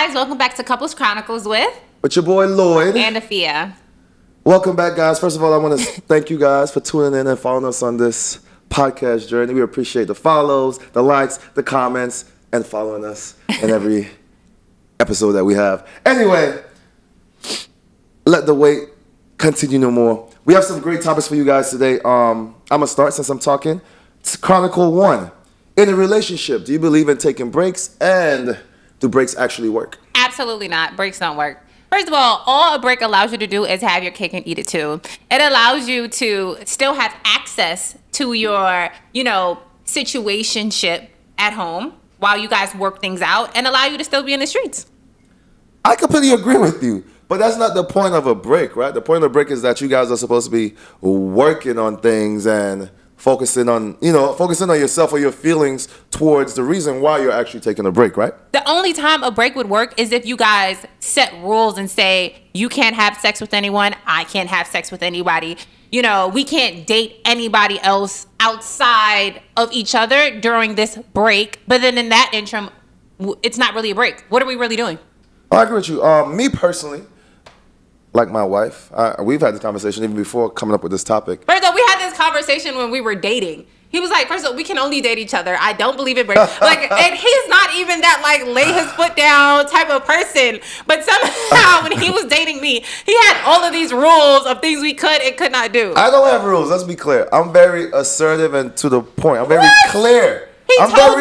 guys, welcome back to Couples Chronicles with your boy Lloyd and Afiya. Welcome back, guys. First of all, I want to thank you guys for tuning in and following us on this podcast journey. We appreciate the follows, the likes, the comments, and following us in every episode that we have. Anyway, let the wait continue no more. We have some great topics for you guys today. I'm gonna start since I'm talking. It's Chronicle 1. In a relationship, do you believe in taking breaks, and do breaks actually work? Absolutely not. Breaks don't work. First of all a break allows you to do is have your cake and eat it too. It allows you to still have access to your, situationship at home while you guys work things out and allow you to still be in the streets. I completely agree with you, but that's not the point of a break, right? The point of a break is that you guys are supposed to be working on things and focusing on yourself or your feelings towards the reason why you're actually taking a break, right? The only time a break would work is if you guys set rules and say, you can't have sex with anyone, I can't have sex with anybody. We can't date anybody else outside of each other during this break. But then in that interim, it's not really a break. What are we really doing? I agree with you. Me personally, like my wife, we've had this conversation even before coming up with this topic. First of all, we had this conversation when we were dating. He was like, first of all, we can only date each other. I don't believe in breaks. And he's not even that lay his foot down type of person. But somehow when he was dating me, he had all of these rules of things we could and could not do. I don't have rules. Let's be clear. I'm very assertive and to the point. I'm very clear. He told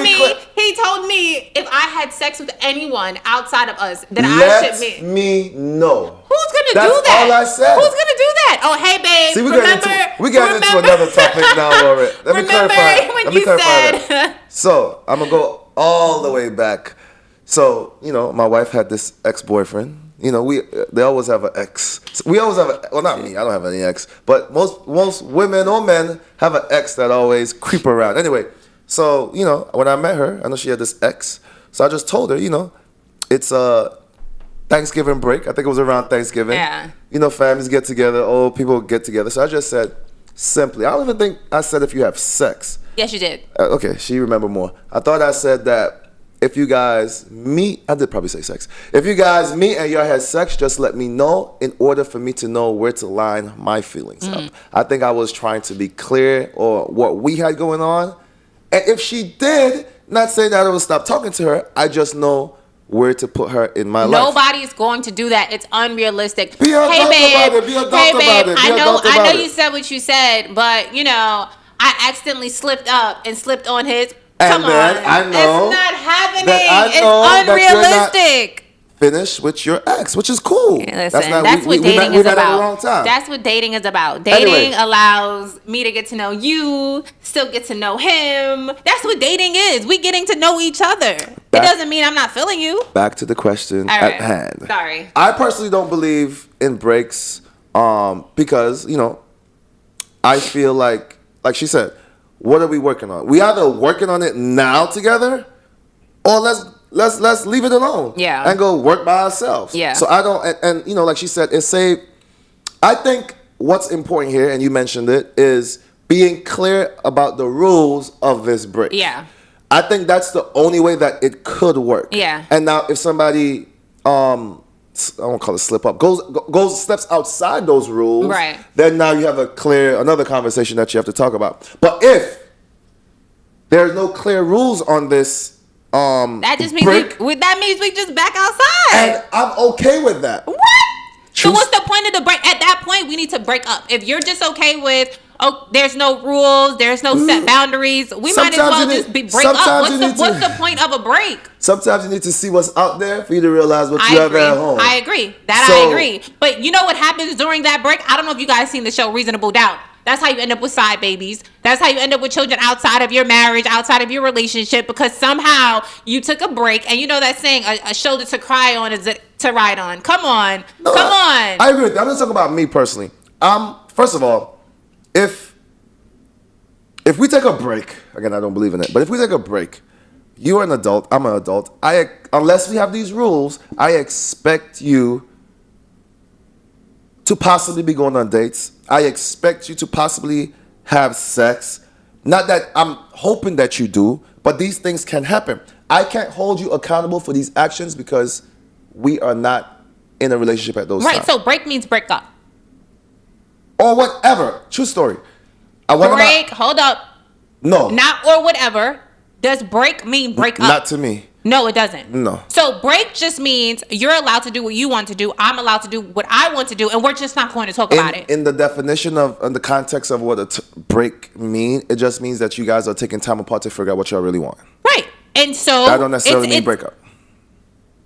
me if I had sex with anyone outside of us, that I should Let me know. Who's gonna do that? That's all I said. Who's gonna do that? Oh, hey, babe. See, we got into another topic now already. Let me clarify. So I'm gonna go all the way back. So my wife had this ex-boyfriend. They always have an ex. We always have well, not me. I don't have any ex, but most women or men have an ex that always creep around. Anyway. So, when I met her, I know she had this ex. So I just told her, it's a Thanksgiving break. I think it was around Thanksgiving. Yeah. Families get together, old people get together. So I just said simply, I don't even think I said if you have sex. Yes, you did. Okay, she remembered more. I thought I said that if you guys meet, I did probably say sex. If you guys meet and y'all had sex, just let me know in order for me to know where to line my feelings up. I think I was trying to be clear or what we had going on. And if she did, not saying that I would stop talking to her, I just know where to put her in my life. Nobody's going to do that. It's unrealistic. Be adult about it. I know you said what you said, but I accidentally slipped up and slipped on his. Come on. I know. It's not happening. It's unrealistic. Finish with your ex, which is cool. Yeah, listen, that's what dating is about. That's what dating is about. Dating allows me to get to know you, still get to know him. That's what dating is. We getting to know each other. It doesn't mean I'm not feeling you. Back to the question at hand. Sorry. I personally don't believe in breaks because, I feel like she said, what are we working on? We either working on it now together or let's leave it alone. Yeah. And go work by ourselves. Yeah. So I don't, and like she said, I think what's important here, and you mentioned it, is being clear about the rules of this break. Yeah. I think that's the only way that it could work. Yeah. And now if somebody, I won't call it slip up, steps outside those rules, right, then now you have another conversation that you have to talk about. But if there's no clear rules on this, that just means we just back outside. And I'm okay with that. What? So what's the point of the break? At that point, we need to break up. If you're just okay with, there's no rules, there's no set boundaries, we might as well just break up. What's the point of a break? Sometimes you need to see what's out there for you to realize what you have at home. I agree. I agree. But you know what happens during that break? I don't know if you guys seen the show Reasonable Doubt. That's how you end up with side babies. That's how you end up with children outside of your marriage, outside of your relationship, because somehow you took a break. And you know that saying, a shoulder to cry on is to ride on. Come on. Come on. I agree with you. I'm just talking about me personally. First of all, if we take a break, again, I don't believe in it, but if we take a break, you're an adult, I'm an adult. Unless we have these rules, I expect you to possibly be going on dates. I expect you to possibly have sex. Not that I'm hoping that you do, but these things can happen. I can't hold you accountable for these actions because we are not in a relationship at those times. Right, so break means break up. Or whatever. True story. Hold up. No. Not or whatever. Does break mean break up? Not to me. No, it doesn't. No. So break just means you're allowed to do what you want to do. I'm allowed to do what I want to do, and we're just not going to talk about it. In the definition of, in the context of what a break mean, it just means that you guys are taking time apart to figure out what y'all really want. Right. And so I don't necessarily mean break up.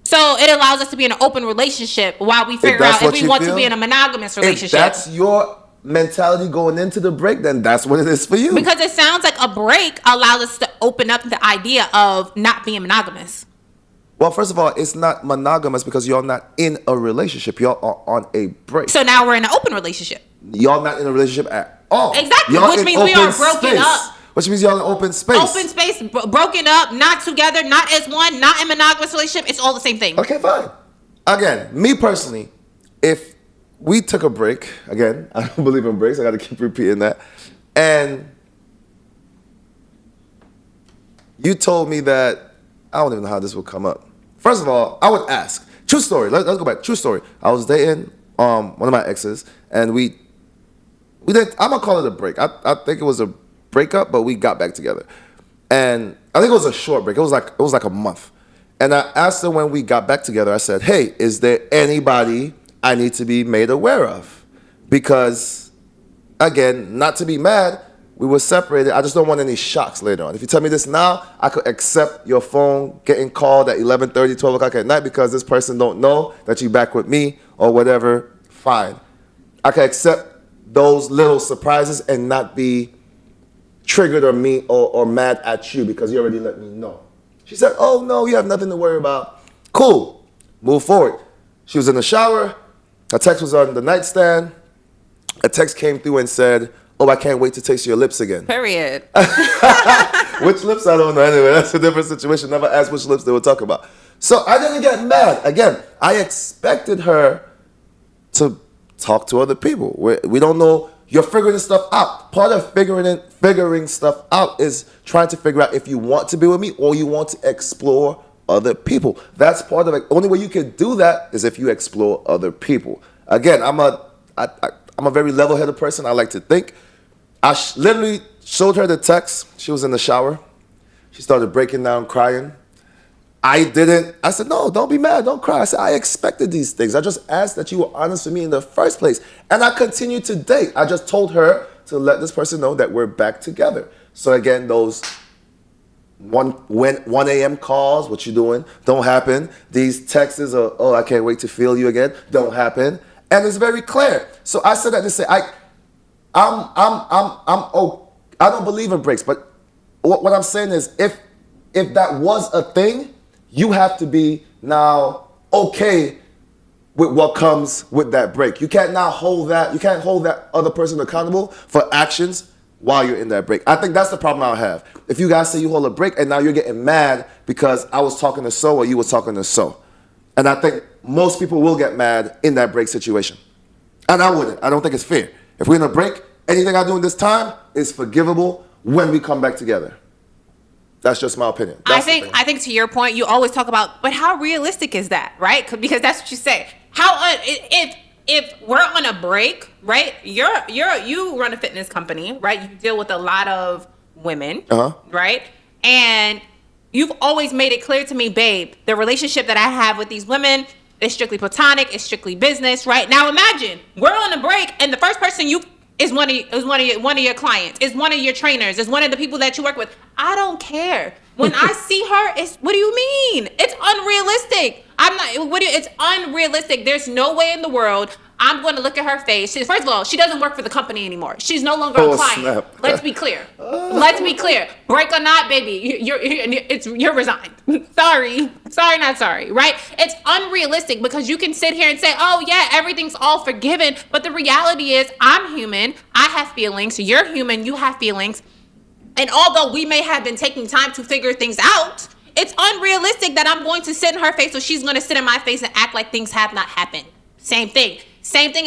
So it allows us to be in an open relationship while we figure out if we want to be in a monogamous relationship. If that's your mentality going into the break, then that's what it is for you. Because it sounds like a break allows us to open up the idea of not being monogamous. Well, first of all, it's not monogamous because y'all not in a relationship. Y'all are on a break. So now we're in an open relationship. Y'all not in a relationship at all. Exactly, which means we are broken up. Which means y'all in open space. Open space, broken up, not together, not as one, not in monogamous relationship. It's all the same thing. Okay, fine. Again, me personally, if we took a break, again, I don't believe in breaks. I got to keep repeating that. And you told me that, I don't even know how this would come up. First of all, I would ask. True story. Let's go back. True story. I was dating one of my exes, and we did. I'm gonna call it a break. I think it was a breakup, but we got back together, and I think it was a short break. It was like a month. And I asked her when we got back together. I said, "Hey, is there anybody I need to be made aware of?" Because, again, not to be mad, we were separated. I just don't want any shocks later on. If you tell me this now, I could accept your phone getting called at 11:30, 12 o'clock at night because this person don't know that you back with me or whatever. Fine. I can accept those little surprises and not be triggered or mad at you because you already let me know. She said, "Oh, no, you have nothing to worry about." Cool. Move forward. She was in the shower. Her text was on the nightstand. A text came through and said, "Oh, I can't wait to taste your lips again." Period. Which lips, I don't know. Anyway, that's a different situation. Never asked which lips they were talking about. So I didn't get mad. Again, I expected her to talk to other people. We don't know. You're figuring this stuff out. Part of figuring stuff out is trying to figure out if you want to be with me or you want to explore other people. That's part of it. Only way you can do that is if you explore other people. Again, I'm a very level-headed person. I like to think. I literally showed her the text. She was in the shower. She started breaking down, crying. I said, "No, don't be mad. Don't cry." I said, "I expected these things. I just asked that you were honest with me in the first place." And I continued to date. I just told her to let this person know that we're back together. So again, those 1 a.m. calls, "What you doing?" don't happen. These texts are, "Oh, I can't wait to feel you again," don't happen. And it's very clear. So I said that to say, I don't believe in breaks, but what I'm saying is if that was a thing, you have to be now okay with what comes with that break. You can't now hold that other person accountable for actions while you're in that break. I think that's the problem I have. If you guys say you hold a break and now you're getting mad because I was talking to so or you was talking to so. And I think most people will get mad in that break situation. And I wouldn't. I don't think it's fair. If we're in a break, anything I do in this time is forgivable when we come back together. That's just my opinion. I think to your point, you always talk about, but how realistic is that, right? Because that's what you say. If we're on a break, right? You run a fitness company, right? You deal with a lot of women, right? And you've always made it clear to me, babe, the relationship that I have with these women is strictly platonic, it's strictly business, right? Now imagine we're on a break and the first person is one of your clients, is one of your trainers, is one of the people that you work with. I don't care. When I see her, what do you mean? It's unrealistic. It's unrealistic. There's no way in the world I'm going to look at her face. First of all, she doesn't work for the company anymore. She's no longer a client. Snap. Let's be clear. Break or not, baby, you're resigned. Sorry, not sorry, right? It's unrealistic because you can sit here and say, "Oh yeah, everything's all forgiven," but the reality is, I'm human. I have feelings. You're human. You have feelings. And although we may have been taking time to figure things out, it's unrealistic that I'm going to sit in her face or she's going to sit in my face and act like things have not happened. Same thing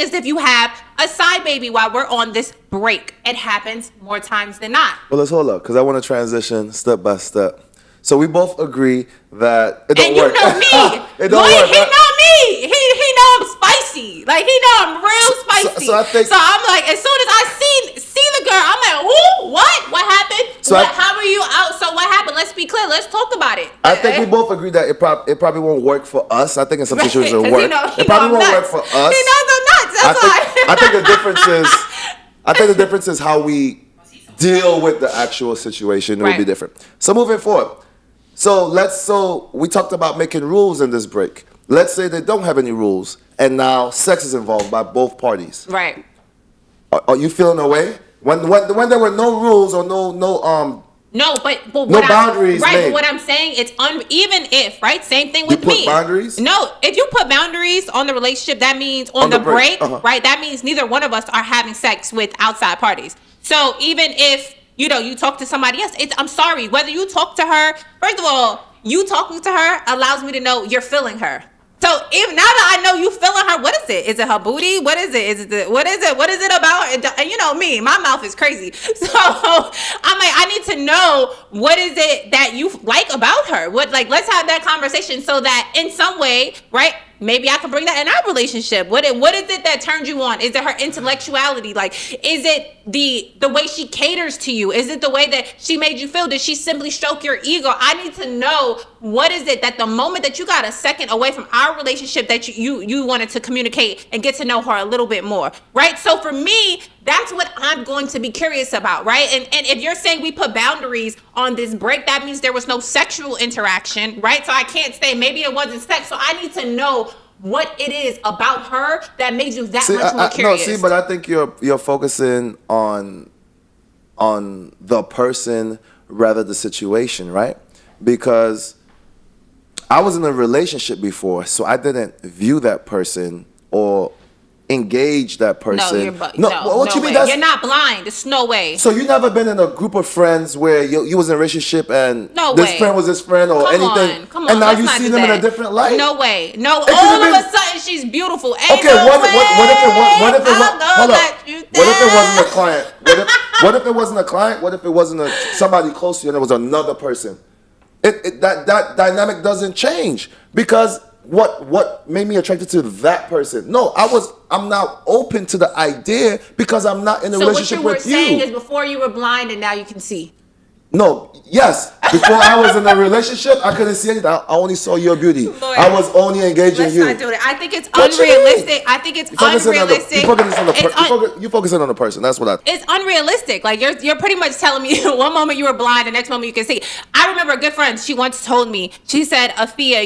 as if you have a side baby while we're on this break. It happens more times than not. Well, let's hold up because I want to transition step by step. So we both agree that it don't work. And you know me. It don't work. He know spicy. Like, he know I'm real spicy. So I'm like, as soon as I see the girl, I'm like, ooh, what happened? How are you out? So what happened? Let's be clear. Let's talk about it. I think we both agree that it probably won't work for us. I think in some situations it'll work. It probably won't work for us. He knows I'm nuts. That's why. I think the difference is how we deal with the actual situation. It will be different. So moving forward. So we talked about making rules in this break. Let's say they don't have any rules, and now sex is involved by both parties. Right. Are you feeling away when there were no rules or no boundaries? Right. But what I'm saying, it's even if, right, same thing with me. You put boundaries? No, if you put boundaries on the relationship, that means on the break, right? That means neither one of us are having sex with outside parties. So even if you talk to somebody else, I'm sorry, whether you talk to her, first of all, you talking to her allows me to know you're feeling her. So even now that I know you feeling her, what is it? Is it her booty? What is it? What is it about? And you know me, my mouth is crazy. So I'm like, I need to know what is it that you like about her? Let's have that conversation so that in some way, right? Maybe I can bring that in our relationship. What is it that turns you on? Is it her intellectuality? Like, is it the way she caters to you? Is it the way that she made you feel? Did she simply stroke your ego? I need to know what is it that the moment that you got a second away from our relationship that you wanted to communicate and get to know her a little bit more, right? So for me, that's what I'm going to be curious about, right? And if you're saying we put boundaries on this break, that means there was no sexual interaction, right? So I can't say maybe it wasn't sex. So I need to know what it is about her that made you that much more curious. But I think you're focusing on the person rather the situation, right? Because I was in a relationship before, so I didn't view that person or engage that person. What you mean? You're not blind. There's no way. So you never been in a group of friends where you was in a relationship and friend was this friend or anything, and now you see them in a different light? No way. No. All of a sudden she's beautiful. What if it wasn't a client? What if it wasn't a client? What if it wasn't somebody close to you and it was another person? That dynamic doesn't change because what made me attracted to that person? No, I'm not open to the idea because I'm not in a relationship with you. So what you were saying is before you were blind and now you can see. No, yes. Before I was in a relationship, I couldn't see anything. I only saw your beauty. Lord, I was only engaging you. Let's not do that. I think it's unrealistic. I think it's unrealistic. You focusing on the person. That's what It's unrealistic. Like you're pretty much telling me one moment you were blind, the next moment you can see. I remember a good friend. She once told me. She said, "Afiya,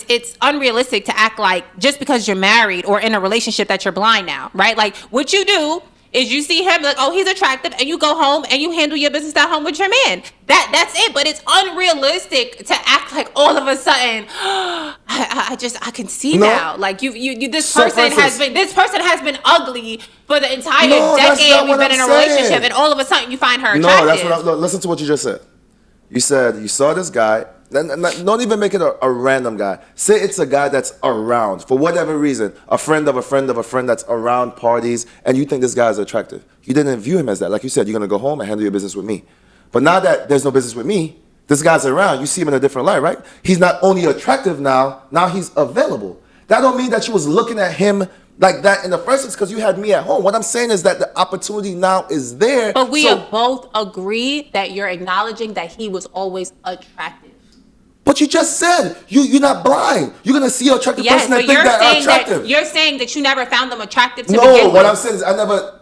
it's unrealistic to act like just because you're married or in a relationship that you're blind now, right? Like what you do." Is you see him like, oh, he's attractive, and you go home and you handle your business at home with your man. That's it. But it's unrealistic to act like all of a sudden, I can see now. Like this person has been ugly for the entire decade we've been in a relationship, and all of a sudden you find her attractive. Listen to what you just said. You said you saw this guy. Don't even make it a random guy. Say it's a guy that's around for whatever reason, a friend of a friend of a friend that's around parties, and you think this guy is attractive. You didn't view him as that. Like you said, you're gonna go home and handle your business with me. But now that there's no business with me, this guy's around. You see him in a different light, right? He's not only attractive now he's available. That don't mean that you was looking at him like that in the first place because you had me at home. What I'm saying is that the opportunity now is there. But we both agree that you're acknowledging that he was always attractive. But you just said you're not blind. You're gonna see an attractive person and think that are attractive. You're saying that you never found them attractive to begin with. No, what I'm saying is I never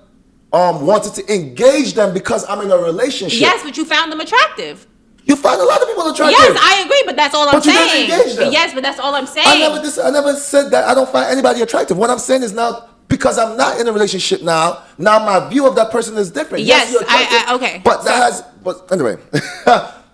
wanted to engage them because I'm in a relationship. Yes, but you found them attractive. You find a lot of people attractive. Yes, I agree, but that's all I'm saying. But you didn't engage them. Yes, but that's all I'm saying. I never said that I don't find anybody attractive. What I'm saying is now, because I'm not in a relationship now my view of that person is different. Yes, okay. But anyway.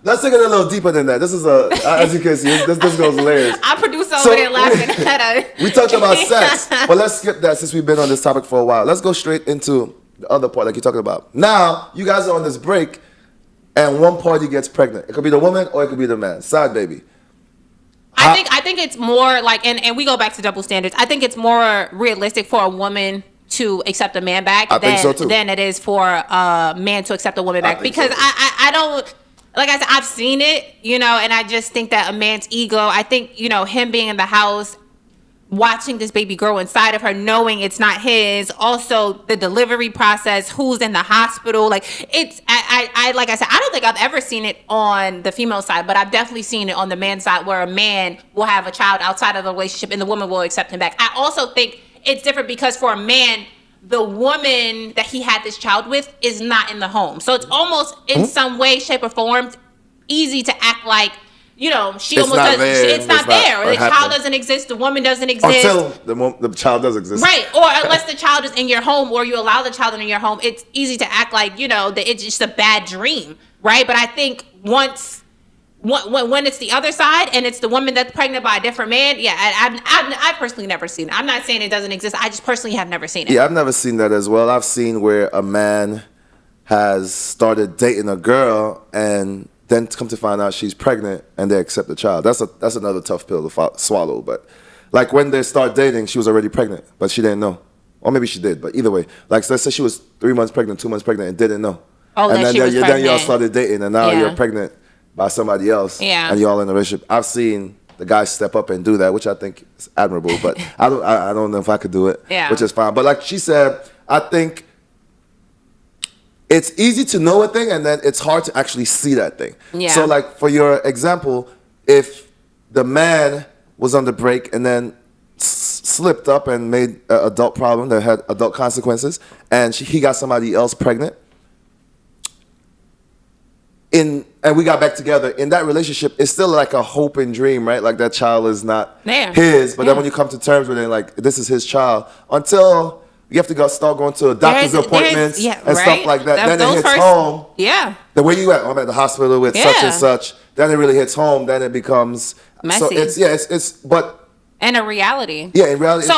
Let's take it a little deeper than that. This is as you can see, this goes layers. Our producer over there laughing at us. We talked about sex, but let's skip that since we've been on this topic for a while. Let's go straight into the other part like you're talking about. Now, you guys are on this break, and one party gets pregnant. It could be the woman or it could be the man. Side baby. I think it's more like, and we go back to double standards. I think it's more realistic for a woman to accept a man back than it is for a man to accept a woman back. Because I don't... Like I said, I've seen it, and I just think that a man's ego, I think, him being in the house watching this baby grow inside of her, knowing it's not his, also the delivery process, who's in the hospital. Like I like I said, I don't think I've ever seen it on the female side, but I've definitely seen it on the man's side where a man will have a child outside of the relationship and the woman will accept him back. I also think it's different because for a man, the woman that he had this child with is not in the home. So it's almost in some way, shape, or form easy to act like, she almost doesn't. It's not there. The child doesn't exist. The woman doesn't exist until the child does exist, right? Or unless the child is in your home, or you allow the child in your home, it's easy to act like that it's just a bad dream, right? But I think when it's the other side and it's the woman that's pregnant by a different man, I've personally never seen it. I'm not saying it doesn't exist. I just personally have never seen it. Yeah, I've never seen that as well. I've seen where a man has started dating a girl and then come to find out she's pregnant and they accept the child. That's another tough pill to swallow. But like when they start dating, she was already pregnant, but she didn't know. Or maybe she did, but either way. Like let's say she was 3 months pregnant, 2 months pregnant and didn't know. Oh, and then she was pregnant. Then y'all started dating and now you're pregnant by somebody else. Yeah. And you're all in a relationship. I've seen the guys step up and do that, which I think is admirable, but I don't know if I could do it, which is fine. But like she said, I think it's easy to know a thing, and then it's hard to actually see that thing. Yeah. So, like, for your example, if the man was on the break and then slipped up and made an adult problem that had adult consequences, and he got somebody else pregnant, and we got back together, in that relationship, it's still like a hope and dream, right? Like, that child is not his, but then when you come to terms with it, like, this is his child, until you have to start going to doctor's appointments and stuff like that. Then it hits home. Yeah. The way you at, I'm at the hospital with such and such. Then it really hits home. Then it becomes messy. So and a reality. Yeah, in reality.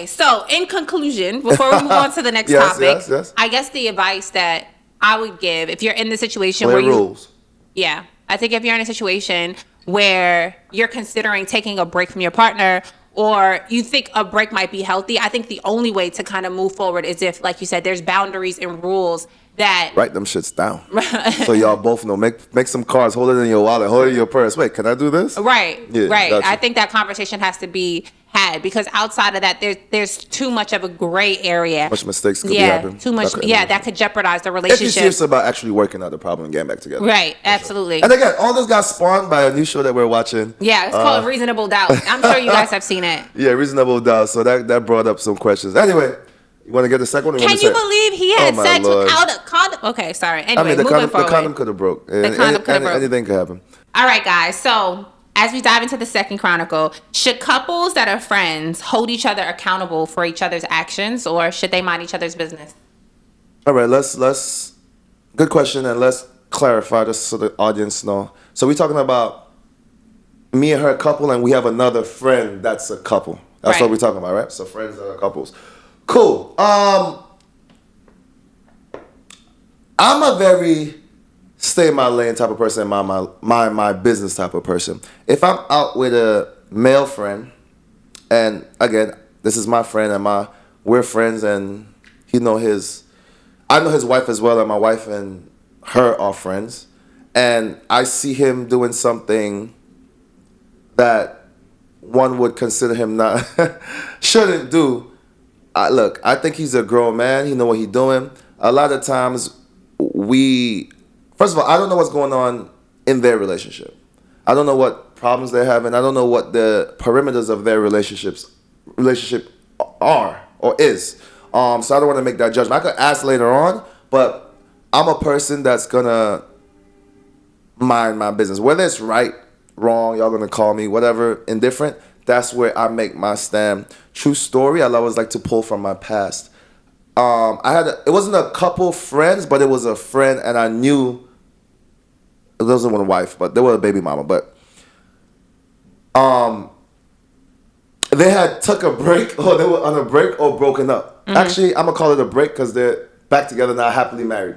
So in conclusion, before we move on to the next topic, I guess the advice that I would give if you're in the situation where rules. Yeah, I think if you're in a situation where you're considering taking a break from your partner, or you think a break might be healthy, I think the only way to kind of move forward is if, like you said, there's boundaries and rules that... Write them shits down. So y'all both know. Make some cards, hold it in your wallet, hold it in your purse. Wait, can I do this? Right, yeah, right. Gotcha. I think that conversation has to be had, because outside of that, there's too much of a gray area. Much mistakes could be happening. Too much. That could jeopardize the relationship. If you're serious about actually working out the problem and getting back together. Right, absolutely. Sure. And again, all this got spawned by a new show that we're watching. Yeah, it's called Reasonable Doubt. I'm sure you guys have seen it. Yeah, Reasonable Doubt. So that brought up some questions. Anyway, you want to get the second one? Can you believe he had sex without a condom? Okay, sorry. Anyway, the condom could have broke. The condom could have broke. Anything could happen. All right, guys. So, as we dive into the second chronicle, should couples that are friends hold each other accountable for each other's actions, or should they mind each other's business? All right, let's good question, and let's clarify just so the audience know. So we're talking about me and her couple, and we have another friend that's a couple. That's what we're talking about, right? So friends that are couples. Cool. I'm a very stay in my lane type of person, my business type of person. If I'm out with a male friend, and again, this is my friend and we're friends, and I know his wife as well, and my wife and her are friends, and I see him doing something that one would consider him not shouldn't do. Look, I think he's a grown man. He know what he's doing. A lot of times first of all, I don't know what's going on in their relationship. I don't know what problems they're having. I don't know what the perimeters of their relationship are or is. So I don't want to make that judgment. I could ask later on, but I'm a person that's gonna mind my business. Whether it's right, wrong, y'all gonna call me whatever, indifferent. That's where I make my stand. True story. I always like to pull from my past. It wasn't a couple friends, but it was a friend, and I knew it wasn't one wife, but they were a baby mama. But they had took a break, or they were on a break or broken up. Mm-hmm. Actually, I'm gonna call it a break because they're back together now, happily married.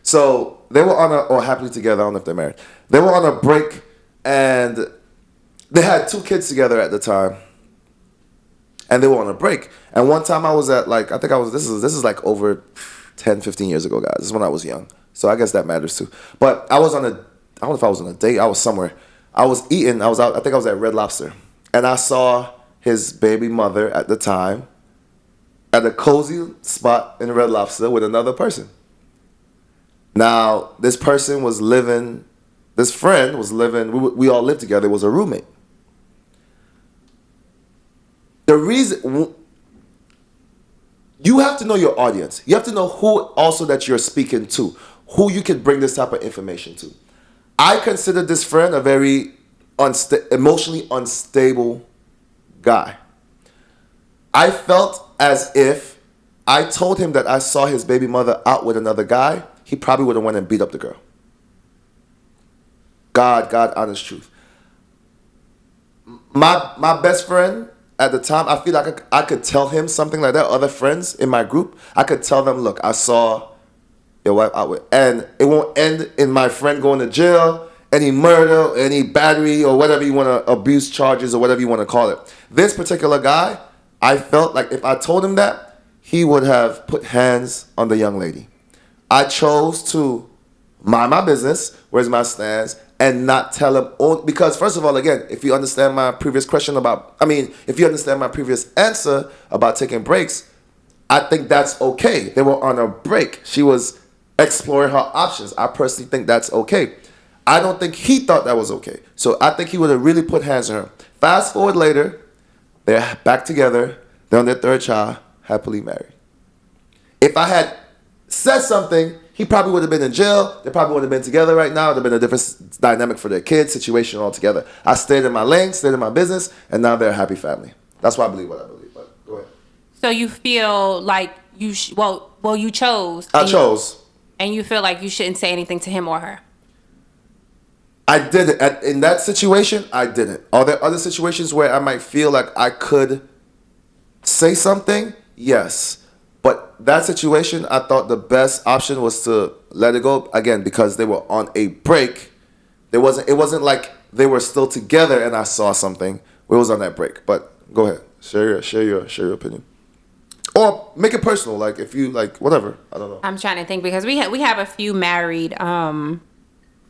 So they were or happily together. I don't know if they're married. They were on a break, and they had 2 kids together at the time. And they were on a break. And one time I was at this is like over 10, 15 years ago, guys. This is when I was young. So I guess that matters too. But I don't know if I was on a date. I was somewhere. I was eating. I was out. I think I was at Red Lobster. And I saw his baby mother at the time at a cozy spot in Red Lobster with another person. Now, this friend was living, we all lived together, it was a roommate. The reason, you have to know your audience. You have to know who also that you're speaking to, who you can bring this type of information to. I consider this friend a very emotionally unstable guy. I felt as if I told him that I saw his baby mother out with another guy, he probably would have went and beat up the girl. God, honest truth. My best friend at the time, I feel like I could tell him something like that. Other friends in my group, I could tell them, look, I saw your wife out with, and it won't end in my friend going to jail, any murder, any battery, or whatever you want to, abuse charges, or whatever you want to call it. This particular guy, I felt like if I told him that, he would have put hands on the young lady. I chose to mind my business, where's my stance, and not tell him, because first of all, again, if you understand my previous if you understand my previous answer about taking breaks, I think that's okay. They were on a break. She was exploring her options. I personally think that's okay. I don't think he thought that was okay. So I think he would have really put hands on her. Fast forward later, they're back together. They're on their third child, happily married. If I had said something, he probably would have been in jail. They probably would have been together right now. It would have been a different dynamic for their kids, situation altogether. I stayed in my lane, stayed in my business, and now they're a happy family. That's why I believe what I believe. But go ahead. So you feel like you you chose. I chose. And you feel like you shouldn't say anything to him or her. I didn't. In that situation, I didn't. Are there other situations where I might feel like I could say something? Yes. But that situation, I thought the best option was to let it go, again, because they were on a break. It wasn't like they were still together and I saw something. We was on that break. But go ahead. Share your opinion. Or make it personal, like if you like whatever. I don't know. I'm trying to think because we have a few married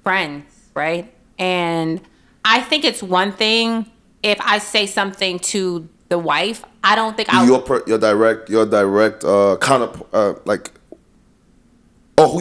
friends, right? And I think it's one thing if I say something to the wife. I don't think your direct who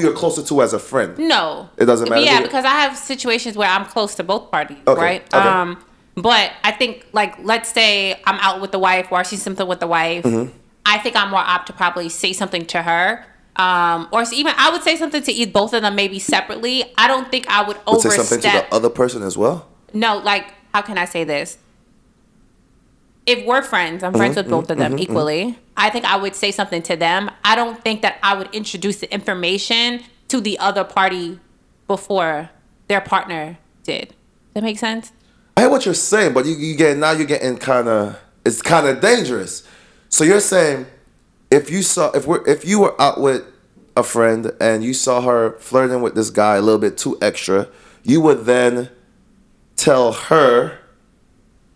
you're closer to as a friend. No, it doesn't matter. Yeah, because I have situations where I'm close to both parties, okay. right? Okay. But I think like let's say I'm out with the wife or I see something with the wife. Mm-hmm. I think I'm more apt to probably say something to her. Or even I would say something to both of them maybe separately. I don't think I would overstep. Say something to the other person as well? No, like how can I say this? If we're friends, I'm friends with both of them equally. I think I would say something to them. I don't think that I would introduce the information to the other party before their partner did. Does that make sense? I hear what you're saying, but you're getting kind of dangerous. So you're saying if you were out with a friend and you saw her flirting with this guy a little bit too extra, you would then tell her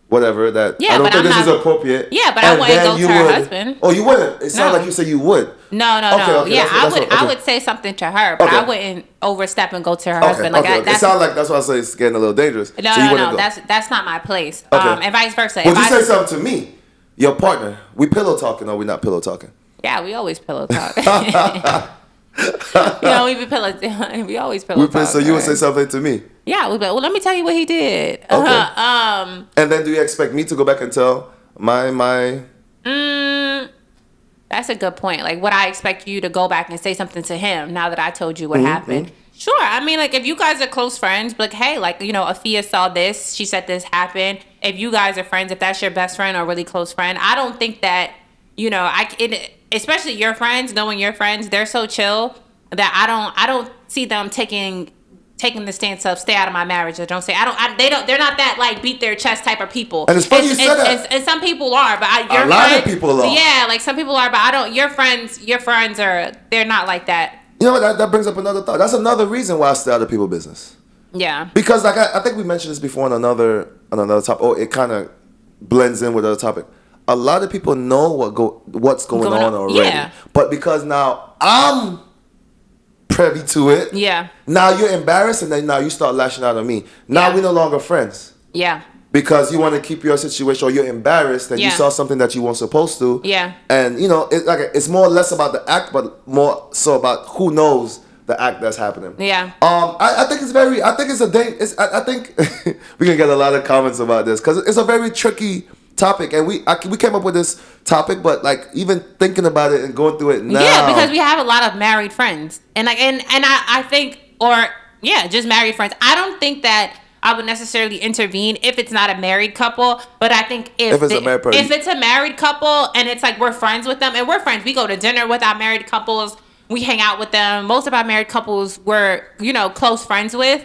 whatever that I don't think this is appropriate. Yeah, but I wouldn't go to her husband. Oh, you wouldn't? It sounds like you said you would. No. Okay, yeah, I would say something to her, but I wouldn't overstep and go to her husband. Like it sounds like that's why I say it's getting a little dangerous. No. That's not my place. Okay. And vice versa. Would you say something to me, your partner? We pillow talking or we not pillow talking? Yeah, we always pillow talk. we always pillow talk. So you would say something to me? Yeah, we'd be like, well, let me tell you what he did. Okay. And then do you expect me to go back and tell my? That's a good point. Like, would I expect you to go back and say something to him now that I told you what happened? Sure. I mean, like, if you guys are close friends, like, hey, like, Afiya saw this. She said this happened. If you guys are friends, if that's your best friend or really close friend, I don't think that, especially your friends, knowing your friends, they're so chill that I don't see them taking the stance of stay out of my marriage or don't say they're not that like beat their chest type of people. And it's funny you said that. And some people are, but a lot of people are. Yeah, like some people are, but I don't. Your friends they're not like that. You know what? That brings up another thought. That's another reason why I stay out of people's business. Yeah. Because like I think we mentioned this before on another topic. Oh, it kind of blends in with the other topic. A lot of people know what's going on already. Yeah. But because now I'm privy to it. Yeah. Now you're embarrassed and then now you start lashing out on me. Now we're no longer friends. Yeah. because you want to keep your situation, or you're embarrassed that you saw something that you weren't supposed to. Yeah. And it's more or less about the act, but more so about who knows the act that's happening. Yeah. I think I think we're gonna get a lot of comments about this because it's a very tricky topic, and we came up with this topic, but like even thinking about it and going through it now. Yeah, because we have a lot of married friends, and I think, just married friends. I don't think that I would necessarily intervene if it's not a married couple, but I think if it's a married couple and it's like we're friends with them, and we're friends, we go to dinner with our married couples, we hang out with them. Most of our married couples we're close friends with.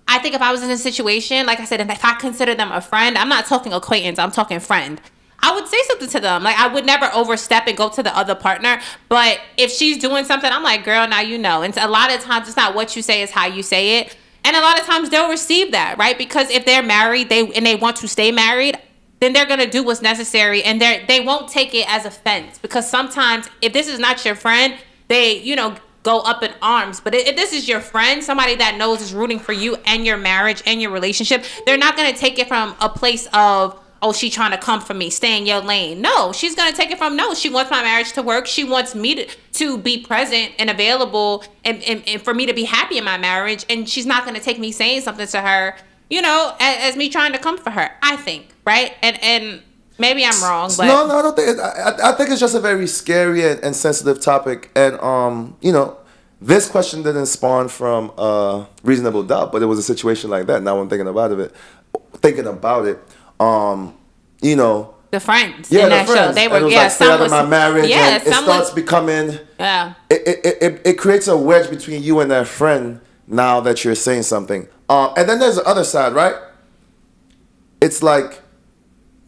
I think if I was in a situation, like I said, if I consider them a friend, I'm not talking acquaintance, I'm talking friend, I would say something to them. Like, I would never overstep and go to the other partner. But if she's doing something, I'm like, girl, now you know. And a lot of times, it's not what you say, it's how you say it. And a lot of times, they'll receive that, right? Because if they're married, they want to stay married, then they're going to do what's necessary. And they won't take it as offense. Because sometimes, if this is not your friend, they, go up in arms. But if this is your friend, somebody that knows is rooting for you and your marriage and your relationship, they're not going to take it from a place of, oh, she trying to come for me, stay in your lane. No, she's going to take it from, no, she wants my marriage to work. She wants me to be present and available and for me to be happy in my marriage. And she's not going to take me saying something to her, as me trying to come for her, I think, right? And maybe I'm wrong, but no, I don't think. I think it's just a very scary and sensitive topic, and this question didn't spawn from reasonable doubt, but it was a situation like that. Now I'm thinking about it. The friends in that friends. show, they were and it was stay out of my marriage, and it starts becoming it creates a wedge between you and that friend now that you're saying something. And then there's the other side, right? It's like,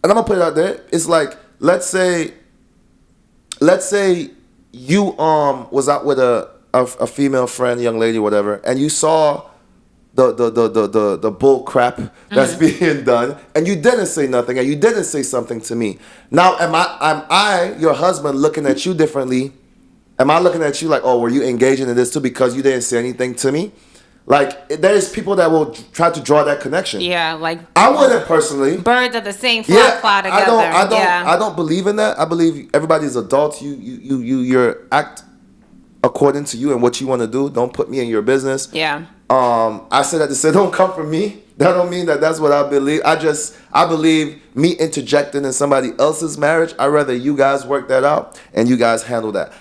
and I'm gonna put it out there. It's like, let's say you was out with a female friend, young lady, whatever, and you saw the bull crap that's being done, and you didn't say nothing, and you didn't say something to me. Now, am I your husband looking at you differently? Am I looking at you like, oh, were you engaging in this too because you didn't say anything to me? Like, there's people that will try to draw that connection. Yeah, like I wouldn't personally. Birds of the same flock fly together. I don't believe in that. I believe everybody's adults. You act according to you and what you want to do. Don't put me in your business. Yeah. I said that to say don't come from me. That don't mean that that's what I believe. I believe me interjecting in somebody else's marriage. I'd rather you guys work that out and you guys handle that.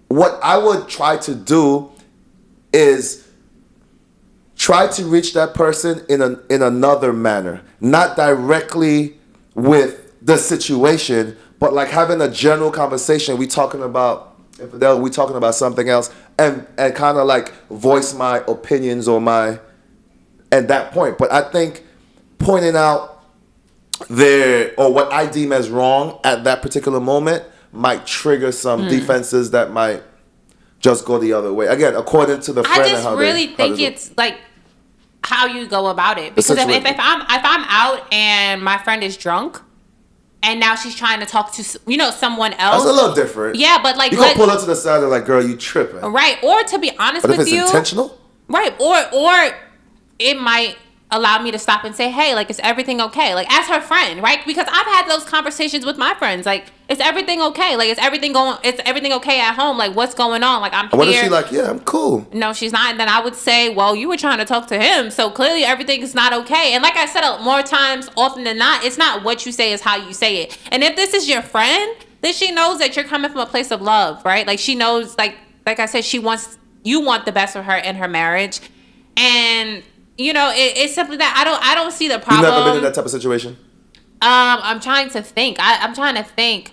What I would try to do is try to reach that person in another manner, not directly with the situation, but like having a general conversation. We talking about infidelity, we talking about something else, and kind of like voice my opinions at that point. But I think pointing out what I deem as wrong at that particular moment might trigger some defenses that might just go the other way. Again, according to the friend. I just really think it's like how you go about it. Because if I'm out and my friend is drunk and now she's trying to talk to someone else, that's a little different. Yeah, but like you gonna pull her to the side and like, girl, you tripping. Right. Or to be honest with you, but if it's intentional. Right. Or it might allow me to stop and say, hey, like, is everything okay? Like, as her friend, right? Because I've had those conversations with my friends. Like, is everything okay? Like, is everything okay at home? Like, what's going on? Like, I'm here. What if she like, yeah, I'm cool? No, she's not. And then I would say, well, you were trying to talk to him, so clearly everything is not okay. And like I said, more times, often than not, it's not what you say, it's how you say it. And if this is your friend, then she knows that you're coming from a place of love, right? Like, she knows, like I said, you want the best for her in her marriage. And it's simply that I don't see the problem. You've never been in that type of situation? I'm trying to think. I'm trying to think.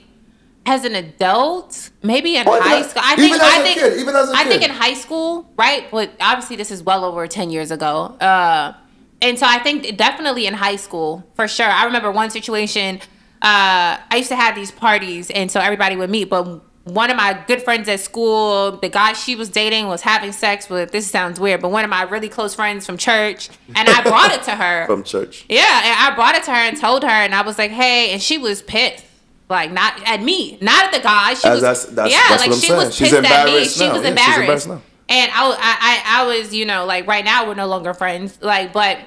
As an adult, maybe in high school. Even as a kid. I think in high school, right? But obviously, this is well over 10 years ago. And so I think definitely in high school, for sure. I remember one situation. I used to have these parties, and so everybody would meet, but one of my good friends at school, the guy she was dating was having sex with, this sounds weird, but one of my really close friends from church, and I brought it to her. From church. Yeah, and I brought it to her and told her, and I was like, hey, and she was pissed. Like, not at me, not at the guy. She was, that's what I'm saying. Was pissed at me. She was embarrassed. She's embarrassed now. And I was, like, right now we're no longer friends. Like, but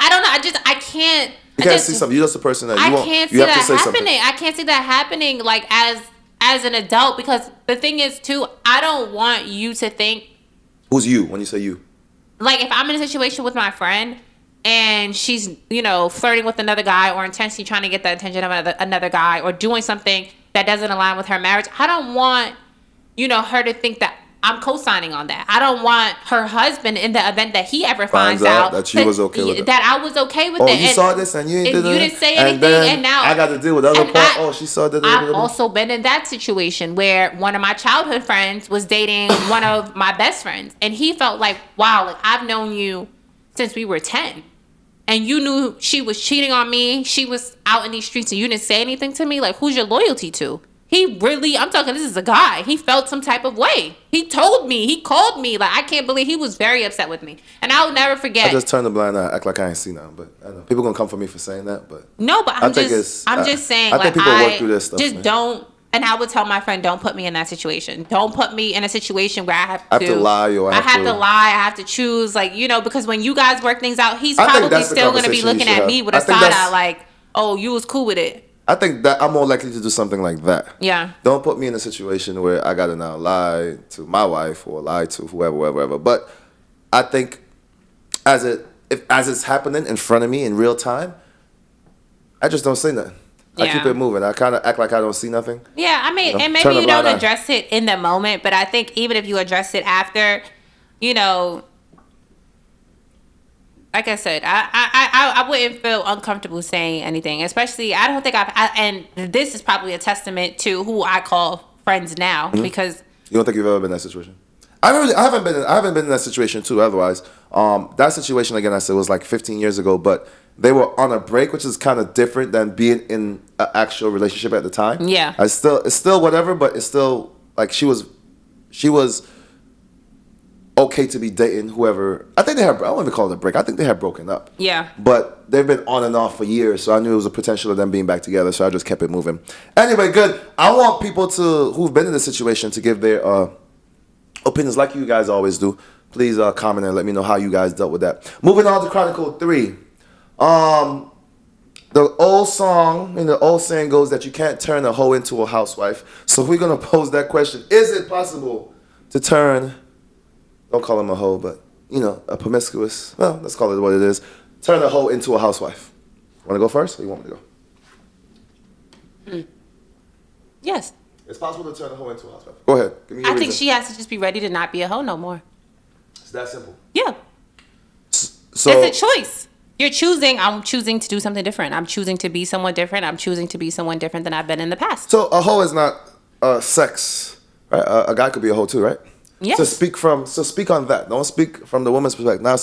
I don't know. I can't. You can't see something. You're just a person that you won't. Can't see you have that to say happening. something. I can't see that happening like as an adult, because the thing is too, I don't want you to think. Who's you when you say you? Like, if I'm in a situation with my friend and she's, flirting with another guy or intentionally trying to get the attention of another guy or doing something that doesn't align with her marriage, I don't want, her to think that I'm co-signing on that. I don't want her husband, in the event that he ever finds out that she was okay with it. That I was okay with it. Oh, you saw this and you didn't say anything, and now I got to deal with the other part. She saw that. I've also been in that situation where one of my childhood friends was dating one of my best friends, and he felt like, wow, like, I've known you since we were 10. And you knew she was cheating on me. She was out in these streets and you didn't say anything to me. Like, who's your loyalty to? I'm talking, this is a guy. He felt some type of way. He told me, he called me. Like, I can't believe he was very upset with me. And I'll never forget. I just turn the blind eye, act like I ain't see nothing. But I know people gonna come for me for saying that. But no, but I'm just saying. I think people work through this stuff. Just don't. And I would tell my friend, don't put me in that situation. Don't put me in a situation where I have to lie, or I have to lie. I have to choose, because when you guys work things out, he's probably still going to be looking at me with a side eye, like, oh, you was cool with it. I think that I'm more likely to do something like that. Yeah. Don't put me in a situation where I gotta now lie to my wife or lie to whoever. But I think as it's happening in front of me in real time, I just don't say nothing. I keep it moving. I kind of act like I don't see nothing. Yeah, I mean, and maybe you don't address it in the moment, but I think even if you address it after, like I said, I wouldn't feel uncomfortable saying anything, especially, I don't think and this is probably a testament to who I call friends now, because. You don't think you've ever been in that situation? I haven't been in that situation too, otherwise. That situation, again, I said, was like 15 years ago, but they were on a break, which is kind of different than being in an actual relationship at the time. Yeah. It's still whatever, but it's still, like, she was okay to be dating whoever. I think I wouldn't even call it a break. I think they had broken up. Yeah. But they've been on and off for years, so I knew it was a potential of them being back together, so I just kept it moving. Anyway, good. I want people who've been in this situation to give their opinions like you guys always do. Please comment and let me know how you guys dealt with that. Moving on to Chronicle 3. The old song and the old saying goes that you can't turn a hoe into a housewife. So we're going to pose that question. Is it possible to turn, don't call him a hoe, but, a promiscuous, well, let's call it what it is, turn a hoe into a housewife? Want to go first or you want me to go? Yes. It's possible to turn a hoe into a housewife. Go ahead. Give me your reason. I think she has to just be ready to not be a hoe no more. It's that simple. Yeah. So it's a choice. I'm choosing to do something different. I'm choosing to be someone different. I'm choosing to be someone different than I've been in the past. So a hoe is not sex, right? A guy could be a hoe too, right? Yes. So speak on that. Don't speak from the woman's perspective. Now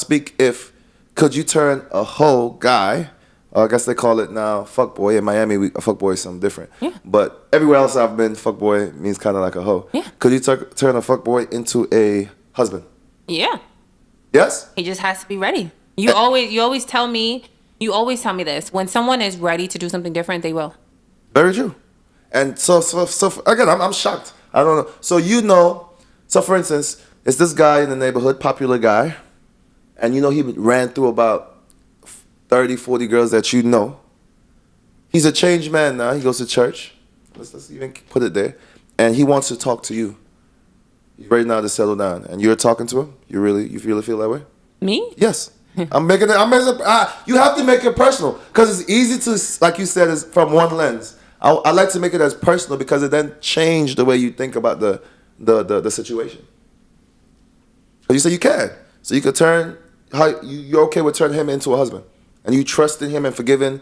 could you turn a hoe guy, I guess they call it now fuckboy. In Miami, a fuckboy is something different. Yeah. But everywhere else I've been, fuckboy means kind of like a hoe. Yeah. Could you turn a fuckboy into a husband? Yeah. Yes? He just has to be ready. You always tell me this. When someone is ready to do something different, they will. Very true. And so again, I'm shocked. I don't know. So for instance, it's this guy in the neighborhood, popular guy, and he ran through about 30, 40 girls that you know. He's a changed man now. He goes to church. Let's even put it there. And he wants to talk to you. He's ready now to settle down. And you're talking to him? You really feel that way? Me? Yes. You have to make it personal because it's easy to, like you said, is from one lens. I like to make it as personal because it then change the way you think about the situation. But you say you can, so you could turn. You're okay with turning him into a husband, and you trust in him and forgiving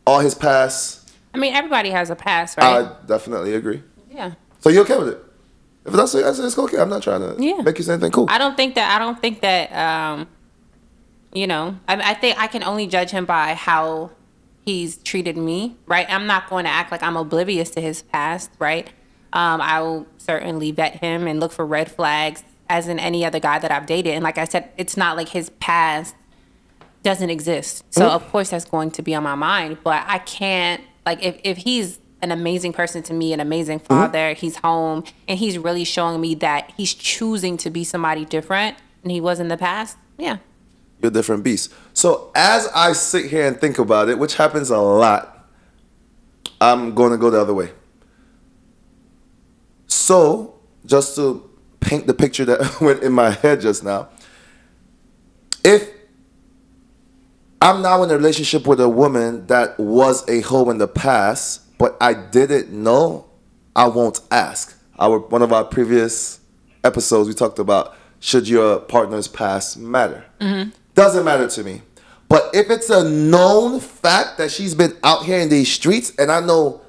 all his past. I mean, everybody has a past, right? I definitely agree. Yeah. So you're okay with it? If that's it's okay. I'm not trying to make you say anything cool. I don't think that. I think I can only judge him by how he's treated me, right? I'm not going to act like I'm oblivious to his past, right? I will certainly vet him and look for red flags as in any other guy that I've dated. And like I said, it's not like his past doesn't exist. So of course that's going to be on my mind, but I can't, like, if he's an amazing person to me, an amazing father, he's home, and he's really showing me that he's choosing to be somebody different than he was in the past. Yeah. you're a different beast. So as I sit here and think about it, which happens a lot, I'm going to go the other way. So just to paint the picture that went in my head just now, if I'm now in a relationship with a woman that was a hoe in the past, but I didn't know, I won't ask. One of our previous episodes, we talked about, should your partner's past matter? Mm-hmm. Doesn't matter to me. But if it's a known fact that she's been out here in these streets, and I know,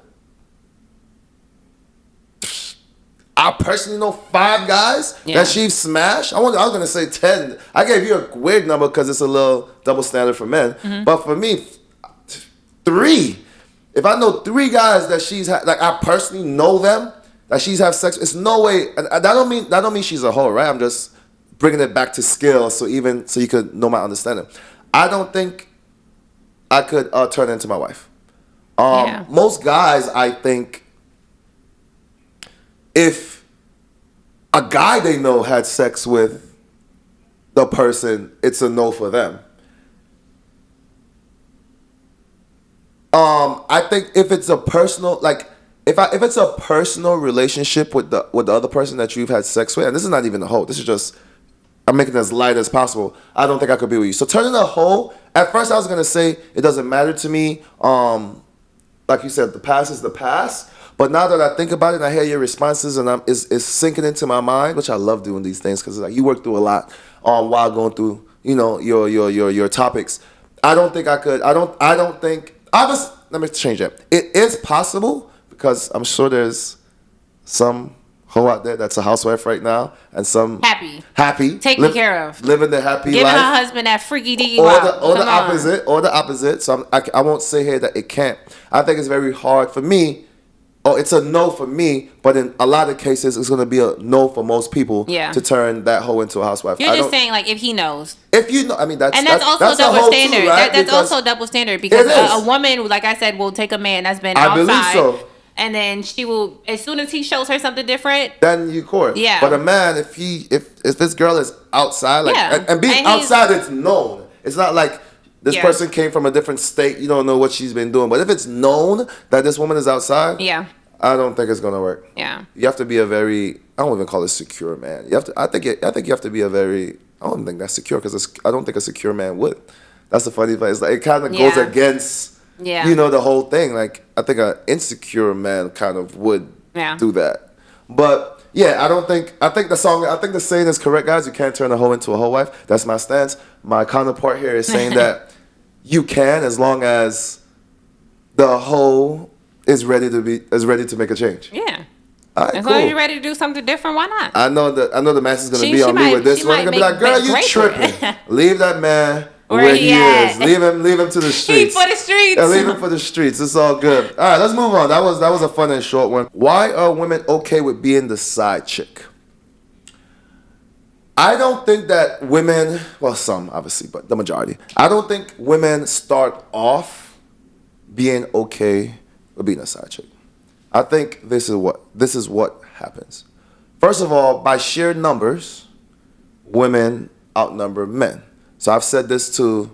I personally know 5 guys that she's smashed. I was going to say 10. I gave you a weird number because it's a little double standard for men. Mm-hmm. But for me, 3. If I know 3 guys that she's had, like I personally know them, that she's had sex, it's no way. And that don't mean she's a hoe, right? I'm just bringing it back to scale so you could know my understanding. I don't think I could turn into my wife. Most guys, I think, if a guy they know had sex with the person, it's a no for them. I think if it's a personal, like, if it's a personal relationship with the other person that you've had sex with, and this is not even a hoe, this is just, I'm making it as light as possible, I don't think I could be with you. So turning a hoe, at first I was gonna say it doesn't matter to me. Like you said, the past is the past. But now that I think about it and I hear your responses and it's sinking into my mind, which I love doing these things because like you work through a lot while going through, you know, your topics. I don't think I could. I don't think. Obviously, let me change that. It is possible because I'm sure there's some hoe out there that's a housewife right now and some happy taken care of, living the happy giving life, her husband that freaky deaky or the opposite. So I won't say here that it can't. I think it's very hard for me. Oh, it's a no for me, but in a lot of cases, it's going to be a no for most people to turn that hoe into a housewife. You're just saying, like, if he knows. If you know, I mean, that's also double standard. Too, right? That's also double standard because a woman, like I said, will take a man that's been outside. I believe so. And then she will, as soon as he shows her something different, then you court. Yeah. But a man, if this girl is outside, like, and being outside, it's known. It's not like this person came from a different state. You don't know what she's been doing. But if it's known that this woman is outside, I don't think it's gonna work. Yeah. You have to be a very, I don't even call it secure man. You have to. I think you have to be a very. I don't think that's secure because I don't think a secure man would. That's the funny thing. It's like it kind of goes against. Yeah. You know, the whole thing. Like I think an insecure man kind of would do that. But yeah, I think the saying is correct, guys. You can't turn a hoe into a hoe wife. That's my stance. My counterpart here is saying that you can, as long as the hoe is ready to make a change. Yeah. All right, as long as you're ready to do something different, why not? I know the master's gonna be on me with this one. They're gonna be like, girl, you tripping. Leave that man where he is. Leave him to the streets. For the streets. Yeah, leave him for the streets. It's all good. All right, let's move on. That was a fun and short one. Why are women okay with being the side chick? I don't think that women, well, some obviously, but the majority. I don't think women start off being okay with being a side chick. I think this is what happens. First of all, by sheer numbers, women outnumber men. So I've said this to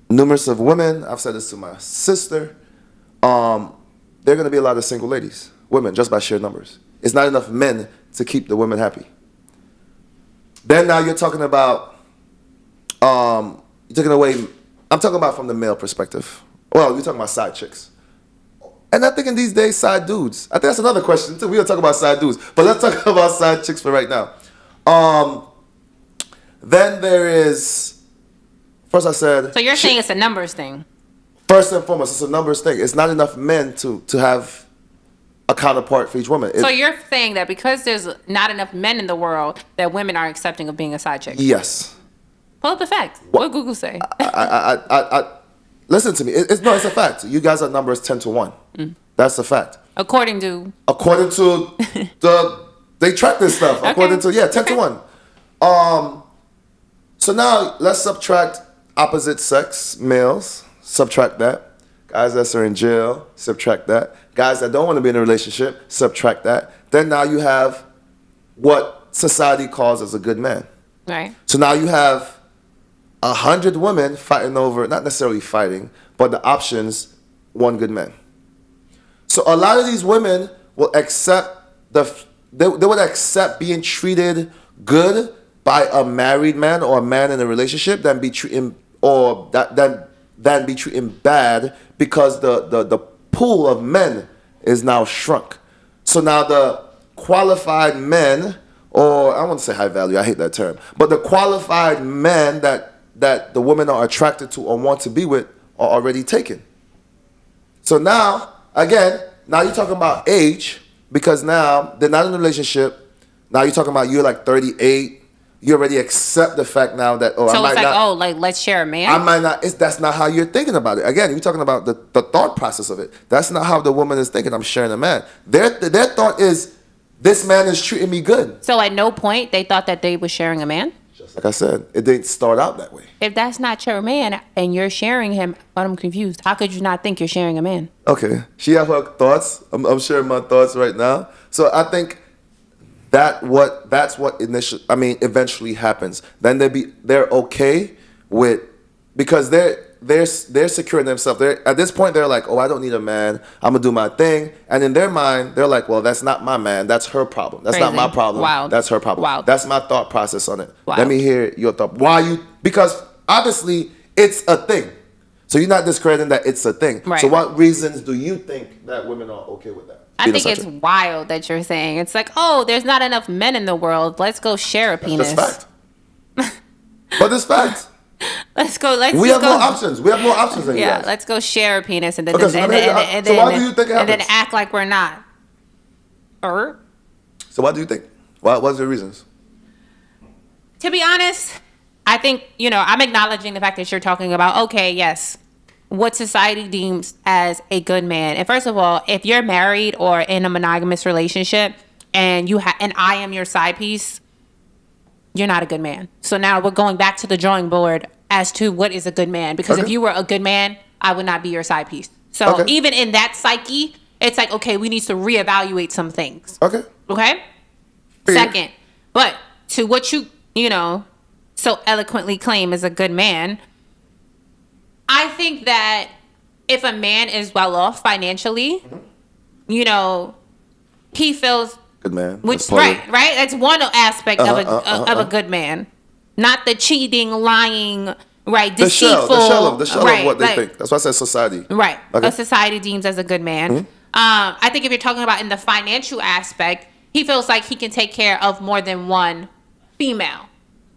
numerous of women. I've said this to my sister. There are going to be a lot of single ladies, women, just by sheer numbers. It's not enough men to keep the women happy. Then now you're talking about, I'm talking about from the male perspective. Well, you're talking about side chicks. And I think in these days, side dudes. I think that's another question too. We're going to talk about side dudes. But let's talk about side chicks for right now. Then there is, first I said. So you're saying it's a numbers thing? First and foremost, it's a numbers thing. It's not enough men to have a counterpart for each woman. So you're saying that because there's not enough men in the world, that women are accepting of being a side chick? Yes. Pull up the facts. What did Google say? Listen to me. It's a fact. You guys are numbers 10 to 1. Mm. That's a fact. According to they track this stuff. Okay. According to 10 to 1. So now let's subtract opposite sex males. Subtract that. Guys that are in jail. Subtract that. Guys that don't want to be in a relationship. Subtract that. Then now you have what society calls as a good man. Right. So now you have 100 women fighting over, not necessarily fighting, but the options, one good man. So a lot of these women will accept they would accept being treated good by a married man or a man in a relationship than be treating than be treating bad, because the pool of men is now shrunk. So now the qualified men, or I won't say high value, I hate that term, but the qualified men that the women are attracted to or want to be with are already taken. So now, again, now you're talking about age, because now they're not in a relationship. Now you're talking about you're like 38. You already accept the fact now that, so I might it's like, not, like let's share a man. I might not. That's not how you're thinking about it. Again, you're talking about the thought process of it. That's not how the woman is thinking. I'm sharing a man. Their thought is, this man is treating me good. So at no point they thought that they were sharing a man? Just like I said, it didn't start out that way. If that's not your man and you're sharing him, but I'm confused. How could you not think you're sharing a man? Okay. She has her thoughts. I'm sharing my thoughts right now. So I think that's what eventually happens. Then they're okay with, because they're securing themselves. At this point they're like, oh, I don't need a man. I'm gonna do my thing. And in their mind, they're like, well, that's not my man. That's her problem. That's Crazy. Not my problem. Wow. That's her problem. Wow. That's my thought process on it. Wow. Let me hear your thought. Because obviously it's a thing. So you're not discrediting that it's a thing. Right. So what reasons do you think that women are okay with that? I think it's wild that you're saying. It's like, oh, there's not enough men in the world. Let's go share a penis. That's fact. But it's fact. We have more options. We have more options than you guys. Let's go share a penis and then so why do you think it happens? And then act like we're not. So why do you think? What's your reasons? To be honest, I think, I'm acknowledging the fact that you're talking about, okay, yes, what society deems as a good man. And first of all, if you're married or in a monogamous relationship and and I am your side piece, you're not a good man. So now we're going back to the drawing board as to what is a good man. Because if you were a good man, I would not be your side piece. So even in that psyche, it's like, okay, we need to reevaluate some things. Okay. Second, but to what you so eloquently claim as a good man, I think that if a man is well off financially, he feels good man. Right. That's one aspect of a good man, not the cheating, lying, right, deceitful. The shell of what they think. That's why I said society. Right. What society deems as a good man. Mm-hmm. I think if you're talking about in the financial aspect, he feels like he can take care of more than one female,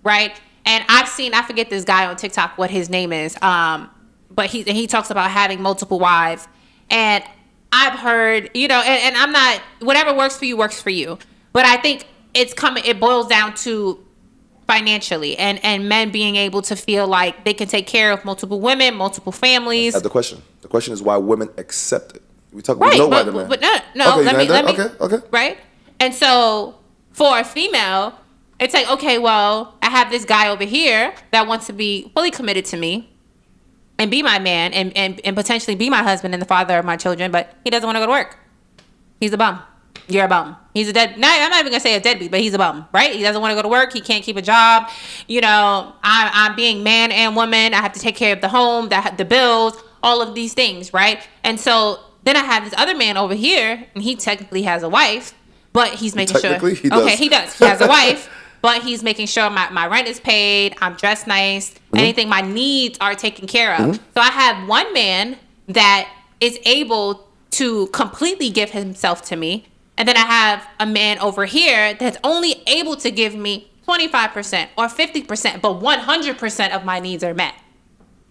right? And I forget this guy on TikTok what his name is. But he talks about having multiple wives, and I've heard, and I'm not, whatever works for you. But I think it boils down to financially and men being able to feel like they can take care of multiple women, multiple families. That's the question. The question is why women accept it. We know why the men. But no. Okay, let me. Okay. Right. And so for a female, it's like, okay, well, I have this guy over here that wants to be fully committed to me and be my man and potentially be my husband and the father of my children, but he doesn't want to go to work. He's a bum. You're a bum. He's a I'm not even going to say a deadbeat, but he's a bum, right? He doesn't want to go to work. He can't keep a job. I'm being man and woman. I have to take care of the home, the bills, all of these things, right? And so then I have this other man over here, and he technically has a wife, but he's making sure. He does. Okay, he does. He has a wife. But he's making sure my rent is paid, I'm dressed nice, anything, my needs are taken care of. Mm-hmm. So I have one man that is able to completely give himself to me. And then I have a man over here that's only able to give me 25% or 50%, but 100% of my needs are met.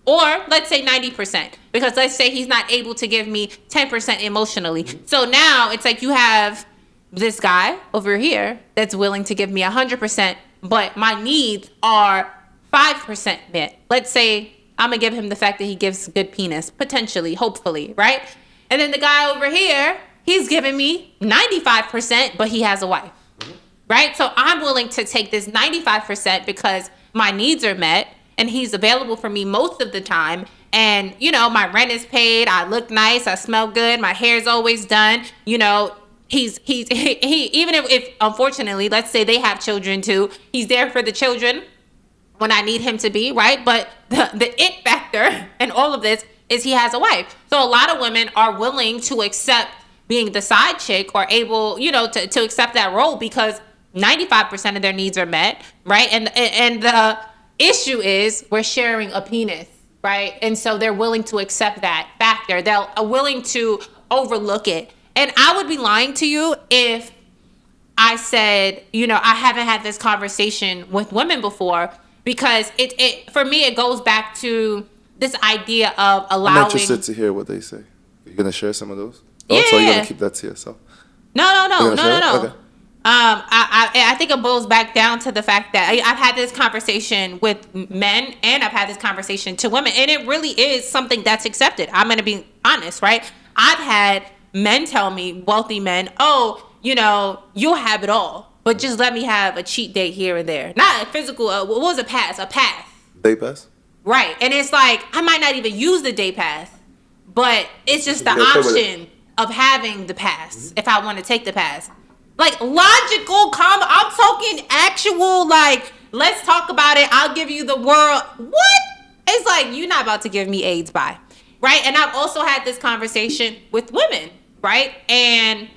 Or let's say 90%, because let's say he's not able to give me 10% emotionally. Mm-hmm. So now it's like you have this guy over here that's willing to give me 100%, but my needs are 5% met. Let's say I'm gonna give him the fact that he gives good penis, potentially, hopefully, right? And then the guy over here, he's giving me 95%, but he has a wife, right? So I'm willing to take this 95% because my needs are met and he's available for me most of the time. And, my rent is paid, I look nice, I smell good, my hair's always done, He's even if unfortunately, let's say they have children too, he's there for the children. when I need him to be, right? But the it factor in all of this is he has a wife. So a lot of women are willing to accept being the side chick or able, to accept that role because 95% of their needs are met, right? And the issue is we're sharing a penis, right? And so they're willing to accept that factor. They're willing to overlook it. And I would be lying to you if I said, I haven't had this conversation with women before, because it for me, it goes back to this idea of allowing. I'm interested to hear what they say. You're going to share some of those? Yeah. So you're going to keep that to yourself? No. Okay. I think it boils back down to the fact that I've had this conversation with men and I've had this conversation to women, and it really is something that's accepted. I'm going to be honest, right? I've had men tell me, wealthy men, you'll have it all, but just let me have a cheat day here and there. Not a physical, what was a pass? A pass. Day pass? Right. And it's like, I might not even use the day pass, but it's just the option of having the pass if I want to take the pass. Like logical, I'm talking actual, like, let's talk about it. I'll give you the world. What? It's like, you're not about to give me AIDS, bye. Right? And I've also had this conversation with women, right? And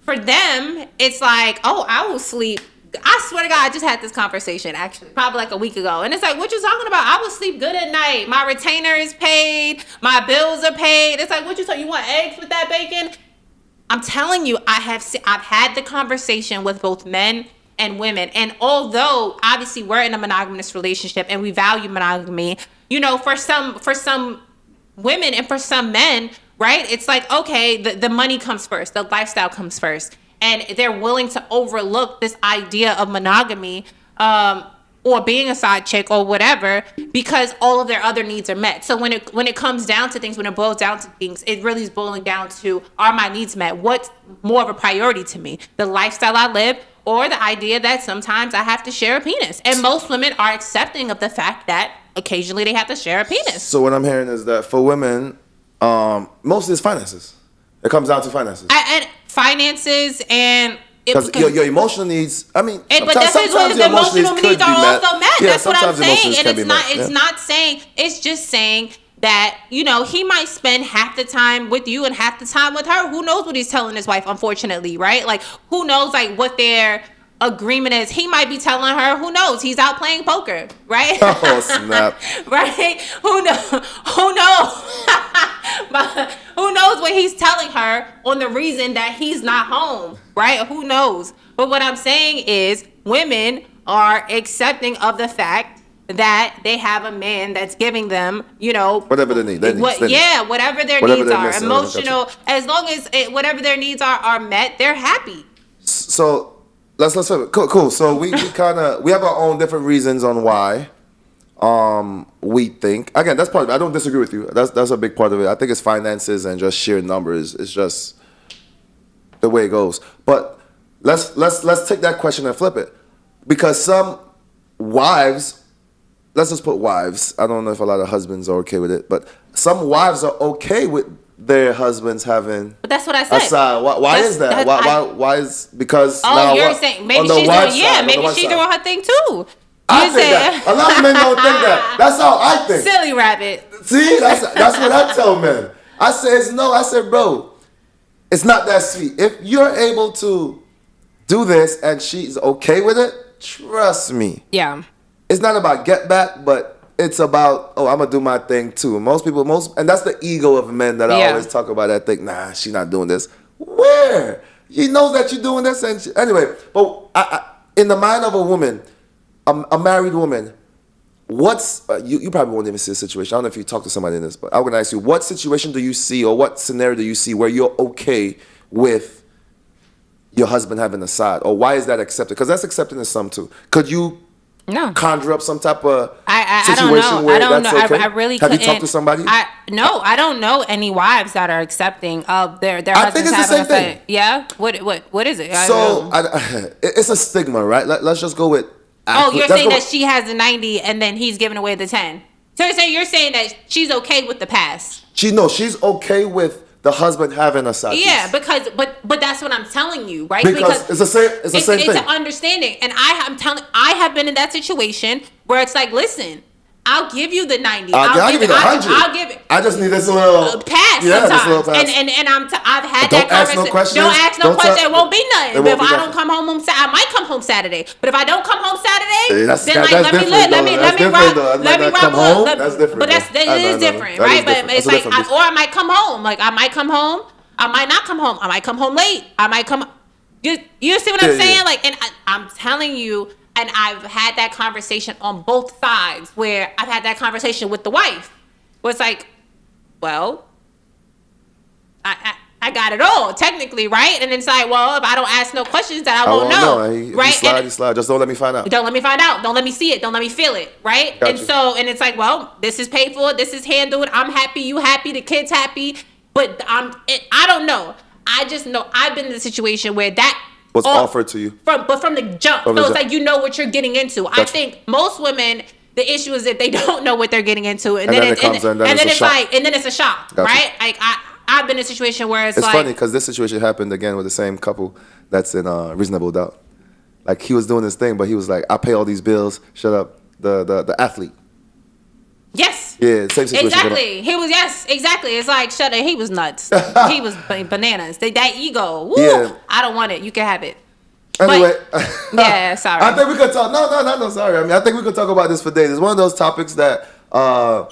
for them, it's like, oh, I will sleep. I swear to God, I just had this conversation actually, probably like a week ago. And it's like, what you talking about? I will sleep good at night. My retainer is paid. My bills are paid. It's like, what you talking? You want eggs with that bacon? I'm telling you, I've had the conversation with both men and women. And although obviously we're in a monogamous relationship and we value monogamy, for some women and for some men, right? It's like, okay, the money comes first, the lifestyle comes first. And they're willing to overlook this idea of monogamy or being a side chick or whatever because all of their other needs are met. So when it comes down to things, when it boils down to things, it really is boiling down to, are my needs met? What's more of a priority to me? The lifestyle I live or the idea that sometimes I have to share a penis? And most women are accepting of the fact that occasionally they have to share a penis. So what I'm hearing is that for women, mostly it's finances. It comes down to finances. And finances and... Because your emotional needs, I mean, but that's what the emotional needs are also met. Yeah, that's what I'm saying. And it's not saying, it's just saying that, he might spend half the time with you and half the time with her. Who knows what he's telling his wife, unfortunately, right? Like, who knows, like, what their agreement is. He might be telling her, who knows, he's out playing poker, right? Oh, snap. Right? Who knows? But who knows what he's telling her on the reason that he's not home, right? Who knows? But what I'm saying is women are accepting of the fact that they have a man that's giving them, whatever they need. Whatever their needs are. Emotional, as long as whatever their needs are met, they're happy. So let's cool. So we have our own different reasons on why. We think, again, that's part of it. I don't disagree with you. That's a big part of it. I think it's finances and just sheer numbers. It's just the way it goes. But let's take that question and flip it, because some wives, let's just put wives. I don't know if a lot of husbands are okay with it, but some wives are okay with their husbands having. But that's what I said. A side. Why is that? Why is because? Oh, now, you're saying maybe she's doing maybe she's doing her thing too. I think that. A lot of men don't think that. That's how I think. Silly rabbit. See, that's what I tell men. I said, no. I said, bro, it's not that sweet. If you're able to do this and she's okay with it, trust me. Yeah. It's not about get back, but it's about, I'm going to do my thing too. And that's the ego of men that I always talk about. That think, nah, she's not doing this. Where? He knows that you're doing this. And anyway, but in the mind of a woman, a married woman, what's you probably won't even see a situation. I don't know if you talk to somebody in this, but I'm going to ask you, what situation do you see or what scenario do you see where you're okay with your husband having a side? Or why is that accepted? Because that's accepted in some too. Could you conjure up some type of situation where that's okay? I really Have couldn't. You talked to somebody? No, I don't know any wives that are accepting of their husbands having a side. Yeah? What is it? It's a stigma, right? Let's just go with... you're saying that she has a 90 and then he's giving away the 10. So you're saying that she's okay with the pass. She's okay with the husband having a side piece. Yeah, because but that's what I'm telling you, right? Because it's the same thing. It's an understanding, and I have been in that situation where it's like, listen, I'll give you the 90. I'll give you the 100. I'll give it. I just need this little pass. Yeah, sometimes. this little pass. I've had Don't that ask no conversation. questions. Don't ask no questions. It won't be nothing. It won't But if be I don't come home on Saturday, I might come home Saturday. But if I don't come home Saturday, that's then like different, let me rock. Let me rock. That's different. But it is different, right? But it's like, or I might come home. Like I might come home. I might not come home. I might come home late. I might come. You see what I'm saying? Yeah. Like, and I'm telling you. And I've had that conversation on both sides, where I've had that conversation with the wife, where it's like, well, I got it all, technically, right? And it's like, well, if I don't ask no questions, then I won't know. Right? You slide. Just don't let me find out. Don't let me find out. Don't let me see it. Don't let me feel it, right? And it's like, well, this is paid for. This is handled. I'm happy. You happy. The kid's happy. But I don't know. I just know I've been in a situation where that was offered to you from the jump. So it's like, you know what you're getting into. Gotcha. I think most women, the issue is that they don't know what they're getting into, and then it's a shock, gotcha. Right? Like I've been in a situation where it's like, funny because this situation happened again with the same couple that's in Reasonable Doubt. Like he was doing his thing, but he was like, I pay all these bills. Shut up, the athlete. Yes. Yeah, same situation. Exactly. He was, yes, exactly. It's like, shut up. He was nuts. He was bananas. That ego. Woo, yeah. I don't want it. You can have it. Anyway. Yeah, sorry. I think we could talk. No, sorry. I mean, I think we could talk about this for days. It's one of those topics that I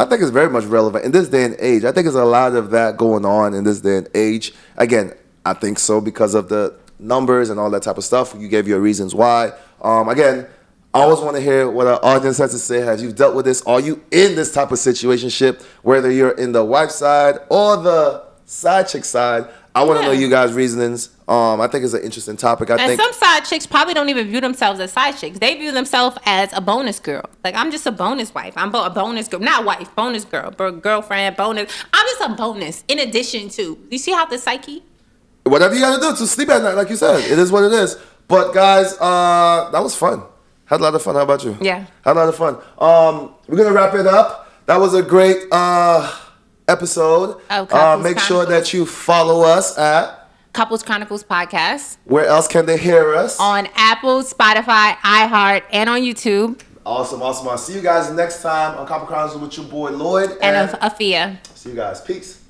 think is very much relevant in this day and age. I think there's a lot of that going on in this day and age. Again, I think so because of the numbers and all that type of stuff. You gave your reasons why. Again, I always want to hear what our audience has to say. Have you dealt with this? Are you in this type of situationship, whether you're in the wife side or the side chick side? I want to know you guys' reasonings. I think it's an interesting topic. I think some side chicks probably don't even view themselves as side chicks. They view themselves as a bonus girl. Like, I'm just a bonus wife. I'm a bonus girl. Not wife, bonus girl. Girlfriend, bonus. I'm just a bonus in addition to. You see how the psyche? Whatever you got to do to sleep at night, like you said. It is what it is. But, guys, that was fun. Had a lot of fun. How about you? Yeah. Had a lot of fun. We're going to wrap it up. That was a great episode. Make sure that you follow us at Couples Chronicles Podcast. Where else can they hear us? On Apple, Spotify, iHeart, and on YouTube. Awesome. I'll see you guys next time on Couples Chronicles with your boy Lloyd and Afiya. See you guys. Peace.